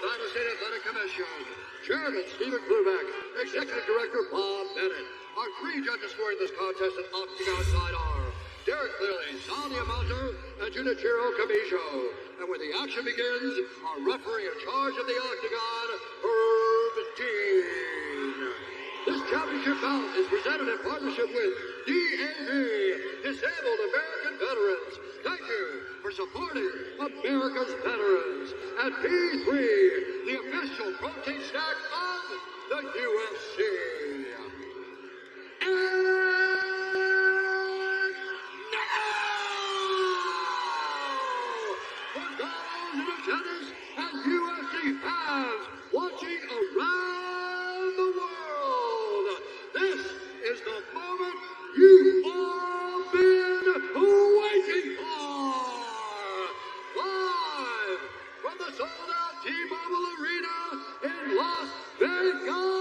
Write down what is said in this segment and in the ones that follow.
Nevada State Athletic Commission. Chairman Stephen Klubeck, Executive Director Bob Bennett. Our three judges scoring this contest at Octagon side are Derek Cleary, Sally Amato, and Junichiro Kamisho. And when the action begins, our referee in charge of the Octagon, Herb Dean. This championship bout is presented in partnership with DAV, Disabled American Veterans. Thank you for supporting America's veterans. And P3, the official protein snack of the UFC. And now, for those in attendance and UFC fans watching around the world, this is the moment you've all been waiting for. Live from the sold-out T-Mobile Arena in Las Vegas.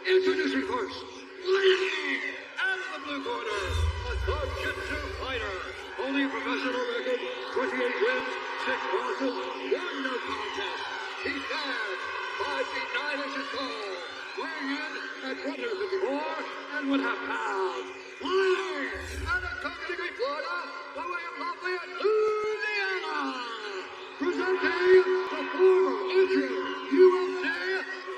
Introducing first, out of the blue corner, a Jiu-Jitsu fighter, holding a professional record, 28 wins, 6 losses, 1 no contest. He stands 5 feet 9 inches tall, weighing in at 154.5 pounds. Flying out of Coconut, Florida, by way of Lafayette, Louisiana, presenting the former interim UFC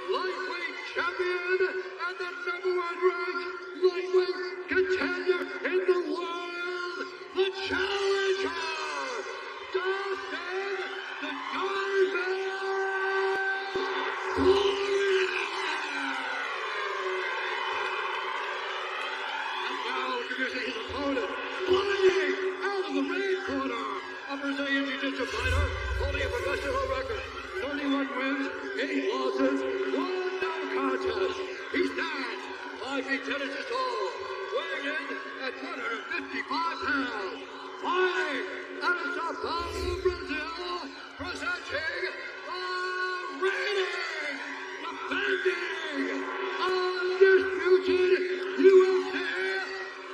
lightweight champion and the #1 ranked lightweight contender in the world, the challenger, Dustin the Poirier. And now introducing his opponent, flying out of the red corner, a Brazilian Jiu-Jitsu fighter, holding a professional record, 31 wins, 8 losses, 1 no contest. He stands 5 feet 10 inches tall, weighing in at 155 pounds. Fighting out of Sao Paulo, Brazil, presenting the reigning, defending, undisputed UFC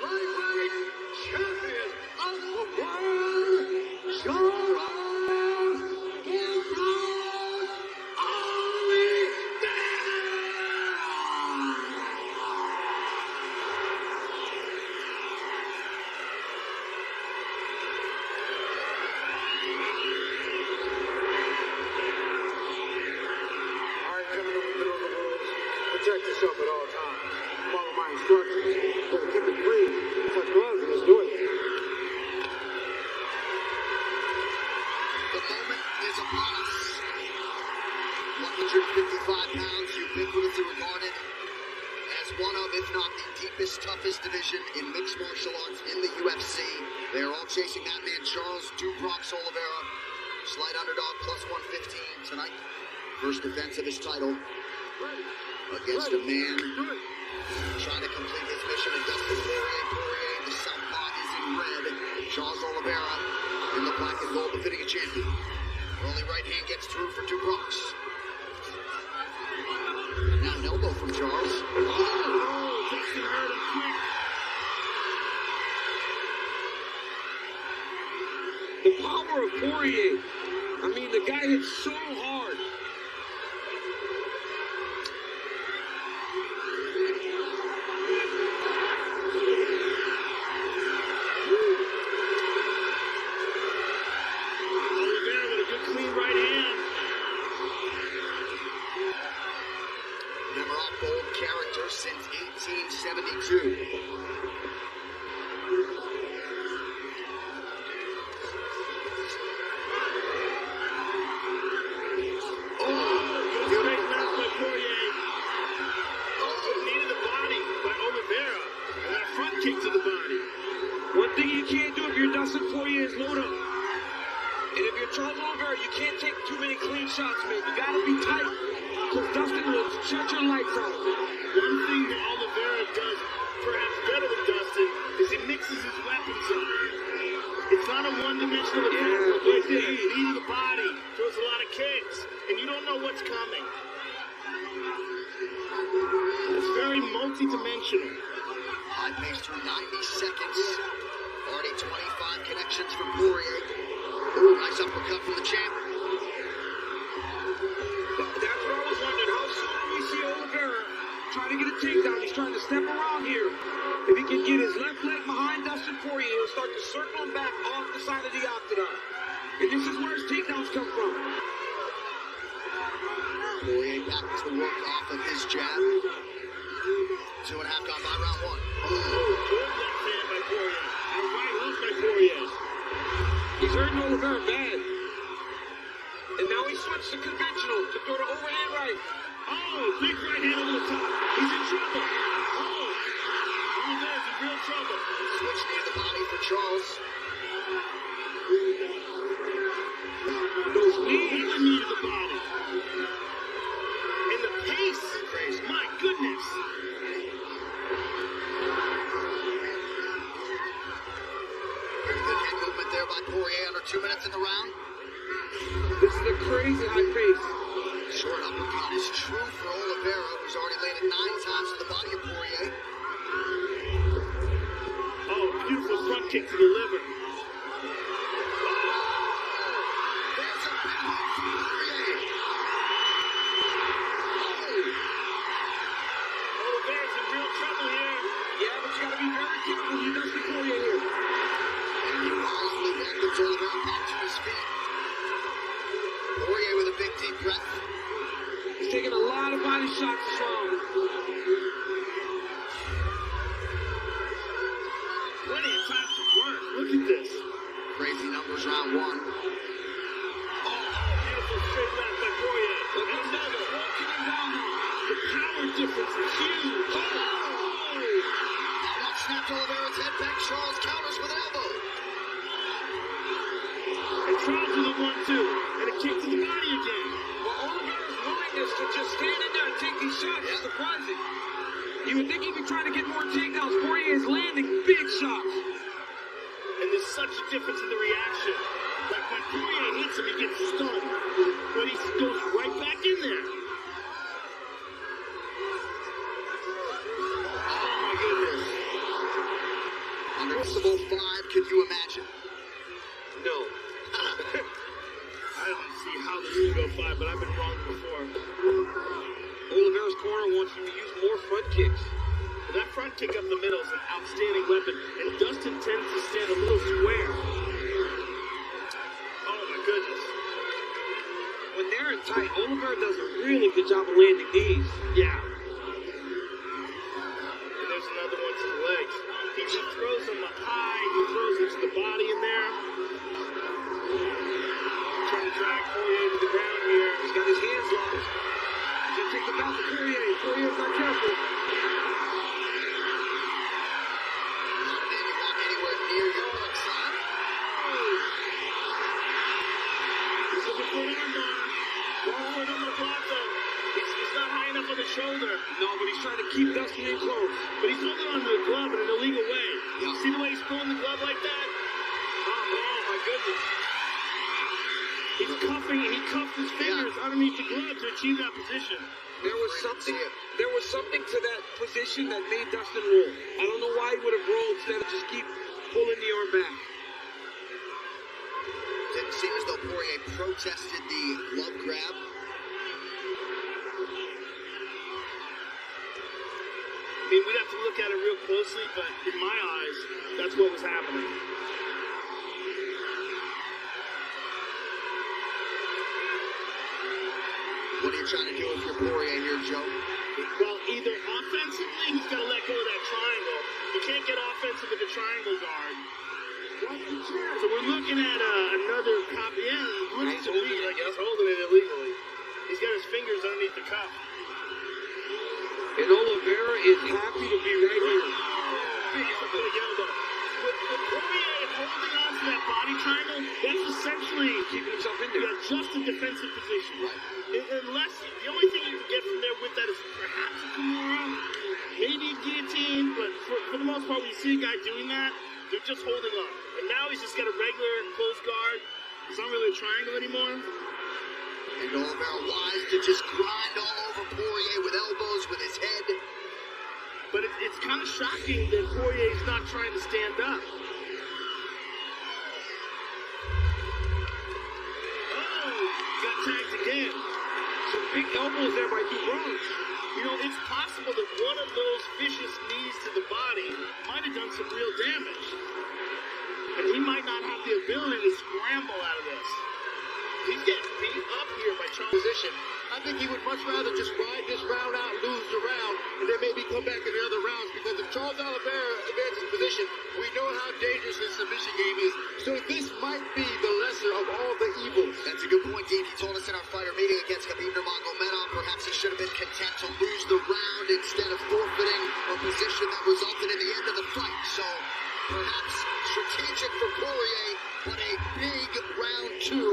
lightweight champion of the world, Oliveira. Protect yourself at all times. Follow my instructions. But keep it clean. Touch gloves and just do it. The moment is upon us. 155 pounds, ubiquitously regarded as one of, if not the deepest, toughest division in mixed martial arts in the UFC. They are all chasing that man, Charles Dubrox Oliveira. Slight underdog, plus 115 tonight. First defense of his title against a man trying to complete his mission of Dustin Poirier. Poirier, the southpaw, is in red. Charles Oliveira in the black and gold, defending a champion. Early right hand gets through for Dubrox. Now an elbow from Charles. Oh, Dustin hurt him quick. The power of Poirier. I mean, the guy hits so hard. Oliveira with a good clean right hand. Never bold character since 1872. Kick to the body. One thing you can't do if you're Dustin Poirier is load up. And if you're Charles Oliveira, you can't take too many clean shots, man. You gotta be tight, because Dustin will shut your lights out. One thing that Oliveira does perhaps better than Dustin not a one-dimensional attack. It's the knee to the body. Throws a lot of kicks, and you don't know what's coming. It's very multi-dimensional. Five pace through 90 seconds. Already 25 connections for Poirier. Ooh, nice uppercut from the champ. That's what I was wondering. How soon do we see Oliveira trying to get a takedown? He's trying to step around here. If he can get his left leg behind Dustin Poirier, he'll start to circle him back off the side of the octagon. And this is where his takedowns come from. Poirier back to work off of his jab. 2.5 gone by round one. Good left hand by Poirier. And right hook by Poirier. He's hurting Oliveira bad. And now he switched to conventional to throw the overhand right. Oh, big right hand over the top. He's in trouble. Oh, Oliveira's in real trouble. Switch near the body for Charles. Those knees. Another knee to the body. And the pace. Crazy. My goodness. Very good hand movement there by Poirier under 2 minutes in the round. This is a crazy high pace. Short uppercut is true for Oliveira, who's already landed 9 times to the body of Poirier. Oh, beautiful front kick to the liver. There's a big move from Poirier. Oliveira's in real trouble here. Yeah, but you gotta be very careful. You Dustin Poirier here. And he wisely welcomes Oliveira back to his feet. Poirier with a big deep breath. He's taking a lot of body shots this round. Plenty of time to work. Look at this. Crazy numbers round one. Oh, beautiful straight left by Poirier. Look at another. Walking him down now. The power difference is huge. Oh! Now watch snapped Oliveira's head back. Charles counters with an elbow. And Charles with a 1-2. And a kick to the body again. Well, Oliveira's willingness to just stand in there and take these shots is surprising. You would think he'd be trying to get more takedowns. Poirier is landing big shots. And there's such a difference in the reaction. Like when Poirier hits him, he gets stunned. But he goes right back in there. Oh my goodness. Unmissable 5, can you imagine? No. I don't see how this can go 5, but I've been wrong before. Oliveira's corner wants him to use more front kicks. But that front kick up the middle is an outstanding weapon, and Dustin tends to stand a little square. Oh my goodness. When they're in tight, Oliveira does a really good job of landing these. Yeah. And there's another one to the legs. He just throws them up high, he throws it to the body in there. Trying to drag Poirier to the ground here. He's got his hands locked. He's gonna take the bout to Poirier. Poirier's not careful. Not maybe walk anywhere near your mark, son. He's looking for an armbar. Oh, an omoplata. He's not high enough on the shoulder. No, but he's trying to keep Dustin in close. But he's holding onto the glove in an illegal way. Yeah. See the way he's pulling the glove like that? Oh my goodness. He cuffed his fingers underneath the glove to achieve that position. There was something to that position that made Dustin roll. I don't know why he would have rolled instead of just keep pulling the arm back. Didn't seem as though Poirier protested the glove grab. I mean, we'd have to look at it real closely, but in my eyes, that's what was happening. What are you trying to do with your Poirier here, Joe? Well, either offensively, he's got to let go of that triangle. You can't get offensive with the triangle guard. So we're looking at another cop. Yeah, it looks to me like he's holding it illegally. He's got his fingers underneath the cuff. And Oliveira is happy to be right here. Big elbow. With Poirier holding on to that body triangle, that's essentially Keeping himself in there. just a defensive position. Right. Unless the only thing you can get from there with that is perhaps a Kimura, maybe a guillotine, but for the most part, when you see a guy doing that, They're just holding on. And now he's just got a regular close guard. It's not really a triangle anymore. And Oliveira wise to just grind all over Poirier with elbows, with his head. But it's kind of shocking that Poirier's not trying to stand up. Oh, got tagged again. Some big elbows there by two Bronx. You know, it's possible that one of those vicious knees to the body might have done some real damage. And he might not have the ability to scramble out of this. He's getting beat up here by Charles. Position. I think he would much rather just ride this round out, lose the round, and then maybe come back in the other rounds. Because if Charles Oliveira advances position, we know how dangerous his submission game is. So this might be the lesser of all the evils. That's a good point, Dean. He told us in our fighter meeting against Khabib Nurmagomedov, perhaps he should have been content to lose the round instead of forfeiting a position that resulted in the end of the fight. So perhaps strategic for Poirier, but a big round two